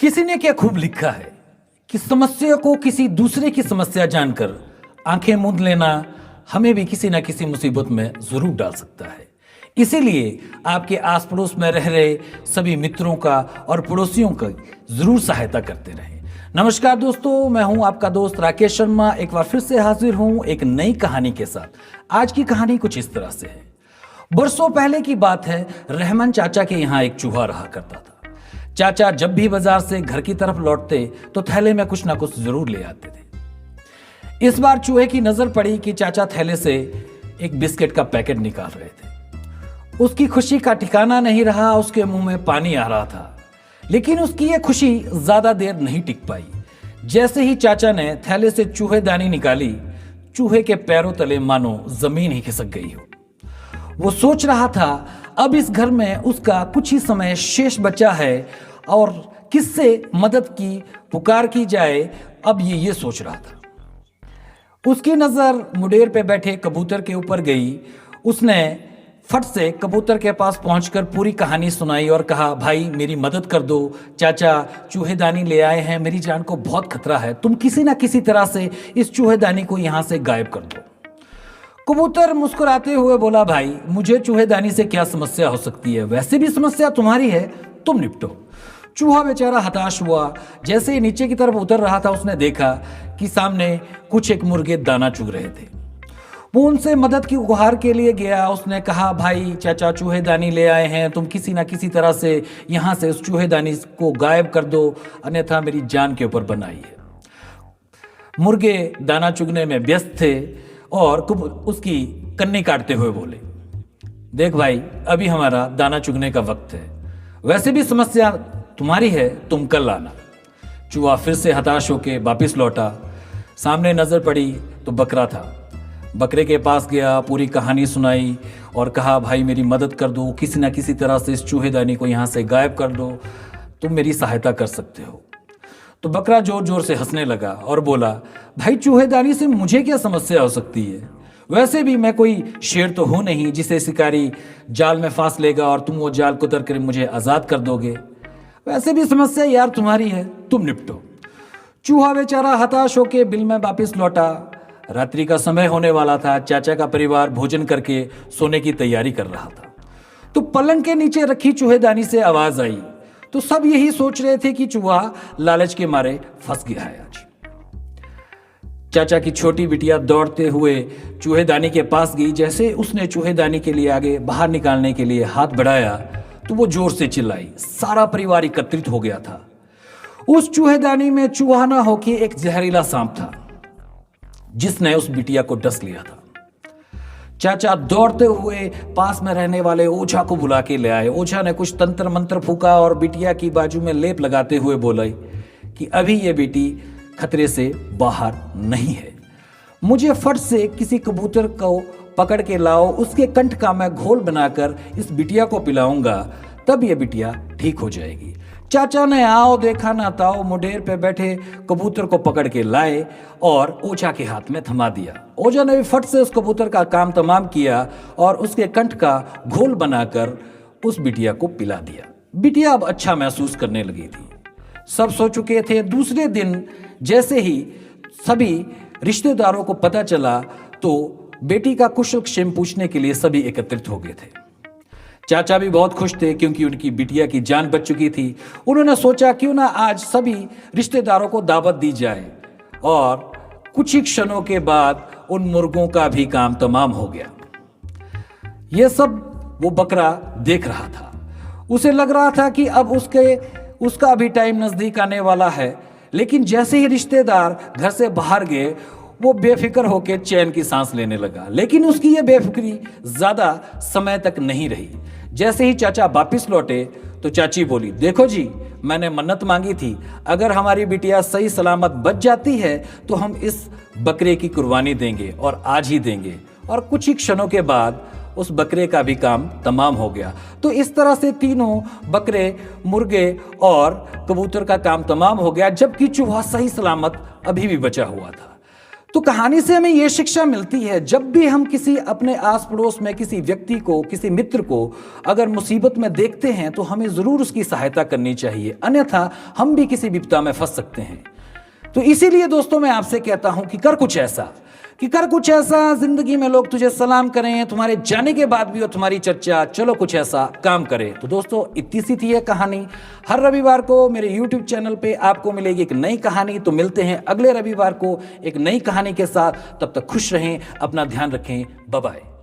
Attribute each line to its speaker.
Speaker 1: किसी ने क्या खूब लिखा है कि समस्या को किसी दूसरे की समस्या जानकर आंखें मूंद लेना हमें भी किसी ना किसी मुसीबत में जरूर डाल सकता है। इसीलिए आपके आस पड़ोस में रह रहे सभी मित्रों का और पड़ोसियों का जरूर सहायता करते रहें। नमस्कार दोस्तों, मैं हूं आपका दोस्त राकेश शर्मा। एक बार फिर से हाजिर हूं एक नई कहानी के साथ। आज की कहानी कुछ इस तरह से है। बरसों पहले की बात है। रहमान चाचा के यहाँ एक चूहा रहा करता था। चाचा जब भी बाजार से घर की तरफ लौटते तो थैले में कुछ ना कुछ जरूर ले आते थे। इस बार चूहे की नजर पड़ी कि चाचा थैले से एक बिस्किट का पैकेट निकाल रहे थे। उसकी खुशी का ठिकाना नहीं रहा, उसके मुंह में पानी आ रहा था। लेकिन उसकी यह खुशी ज्यादा देर नहीं टिक पाई। जैसे ही चाचा ने थैले से चूहेदानी निकाली, चूहे के पैरों तले मानो जमीन ही खिसक गई हो। वो सोच रहा था अब इस घर में उसका कुछ ही समय शेष बचा है और किससे मदद की पुकार की जाए। अब ये सोच रहा था। उसकी नजर मुडेर पे बैठे कबूतर के ऊपर गई। उसने फट से कबूतर के पास पहुंचकर पूरी कहानी सुनाई और कहा, भाई मेरी मदद कर दो, चाचा चूहेदानी ले आए हैं, मेरी जान को बहुत खतरा है, तुम किसी ना किसी तरह से इस चूहेदानी को यहां से गायब कर दो। कबूतर मुस्कुराते हुए बोला, भाई मुझे चूहेदानी से क्या समस्या हो सकती है, वैसे भी समस्या तुम्हारी है, तुम निपटो। चूहा बेचारा हताश हुआ। जैसे ही नीचे की तरफ उतर रहा था, उसने देखा कि सामने कुछ एक मुर्गे दाना चुग रहे थे। वो उनसे मदद की गुहार के लिए गया। उसने कहा, भाई चाचा चूहेदानी ले आए हैं, तुम किसी ना किसी तरह से यहां से उस चूहेदानी को गायब कर दो, अन्यथा मेरी जान के ऊपर बनाई है। मुर्गे दाना चुगने में व्यस्त थे और उसकी कन्नी काटते हुए बोले, देख भाई अभी हमारा दाना चुगने का वक्त है, वैसे भी समस्या तुम्हारी है, तुम कल आना। चूहा फिर से हताश होकर वापिस लौटा। सामने नजर पड़ी तो बकरा था। बकरे के पास गया, पूरी कहानी सुनाई और कहा, भाई मेरी मदद कर दो, किसी ना किसी तरह से इस चूहेदानी को यहाँ से गायब कर दो, तुम मेरी सहायता कर सकते हो। तो बकरा जोर जोर से हंसने लगा और बोला, भाई चूहेदानी से मुझे क्या समस्या हो सकती है, वैसे भी मैं कोई शेर तो हूं नहीं जिसे शिकारी जाल में फांस लेगा और तुम वो जाल कुतर कर मुझे आजाद कर दोगे, वैसे भी समस्या यार तुम्हारी है, तुम निपटो। चूहा बेचारा हताश होकर बिल में वापिस लौटा। रात्रि का समय होने वाला था। चाचा का परिवार भोजन करके सोने की तैयारी कर रहा था। तो पलंग के नीचे रखी चूहेदानी से आवाज आई। तो सब यही सोच रहे थे कि चूहा लालच के मारे फंस गया है आज। चाचा की छोटी बिटिया दौड़ते हुए चूहेदानी के पास गई। जैसे उसने चूहेदानी के लिए आगे बाहर निकालने के लिए हाथ बढ़ाया तो वो जोर से चिल्लाई। सारा परिवार एकत्रित हो गया था। उस चूहेदानी में चूहा ना होके एक जहरीला सांप था जिसने उस बिटिया को डस लिया था। चाचा दौड़ते हुए पास में रहने वाले ओझा को बुला के ले आए। ओझा ने कुछ तंत्र मंत्र फूका और बिटिया की बाजू में लेप लगाते हुए बोले कि अभी ये बेटी खतरे से बाहर नहीं है, मुझे फट से किसी कबूतर को पकड़ के लाओ, उसके कंठ का मैं घोल बनाकर इस बिटिया को पिलाऊंगा, तब ये बिटिया ठीक हो जाएगी। चाचा ने आओ देखा ना ताओ मुडेर पे बैठे कबूतर को पकड़ के लाए और ओझा के हाथ में थमा दिया। ओझा ने भी फट से उस कबूतर का काम तमाम किया और उसके कंठ का घोल बनाकर उस बिटिया को पिला दिया। बिटिया अब अच्छा महसूस करने लगी थी। सब सो चुके थे। दूसरे दिन जैसे ही सभी रिश्तेदारों को पता चला तो बेटी का कुशल क्षेम पूछने के लिए सभी एकत्रित हो गए थे। चाचा भी बहुत खुश थे क्योंकि उनकी बिटिया की जान बच चुकी थी। उन्होंने सोचा क्यों ना आज सभी रिश्तेदारों को दावत दी जाए और कुछ ही क्षणों के बाद उन मुर्गों का भी काम तमाम हो गया। यह सब वो बकरा देख रहा था। उसे लग रहा था कि अब उसका भी टाइम नजदीक आने वाला है। लेकिन जैसे ही रिश्तेदार घर से बाहर गए वो बेफिक्र होकर चैन की सांस लेने लगा। लेकिन उसकी यह बेफिक्री ज्यादा समय तक नहीं रही। जैसे ही चाचा वापिस लौटे तो चाची बोली, देखो जी मैंने मन्नत मांगी थी, अगर हमारी बिटिया सही सलामत बच जाती है तो हम इस बकरे की कुर्बानी देंगे और आज ही देंगे। और कुछ ही क्षणों के बाद उस बकरे का भी काम तमाम हो गया। तो इस तरह से तीनों बकरे, मुर्गे और कबूतर का काम तमाम हो गया, जबकि चूहा सही सलामत अभी भी बचा हुआ था। तो कहानी से हमें यह शिक्षा मिलती है, जब भी हम किसी अपने आस पड़ोस में किसी व्यक्ति को, किसी मित्र को अगर मुसीबत में देखते हैं तो हमें जरूर उसकी सहायता करनी चाहिए, अन्यथा हम भी किसी विपदा में फंस सकते हैं। तो इसीलिए दोस्तों मैं आपसे कहता हूं कि कर कुछ ऐसा जिंदगी में लोग तुझे सलाम करें, तुम्हारे जाने के बाद भी हो तुम्हारी चर्चा, चलो कुछ ऐसा काम करें। तो दोस्तों इतनी सी थी यह कहानी। हर रविवार को मेरे YouTube चैनल पे आपको मिलेगी एक नई कहानी। तो मिलते हैं अगले रविवार को एक नई कहानी के साथ। तब तक खुश रहें, अपना ध्यान रखें, बाय बाय।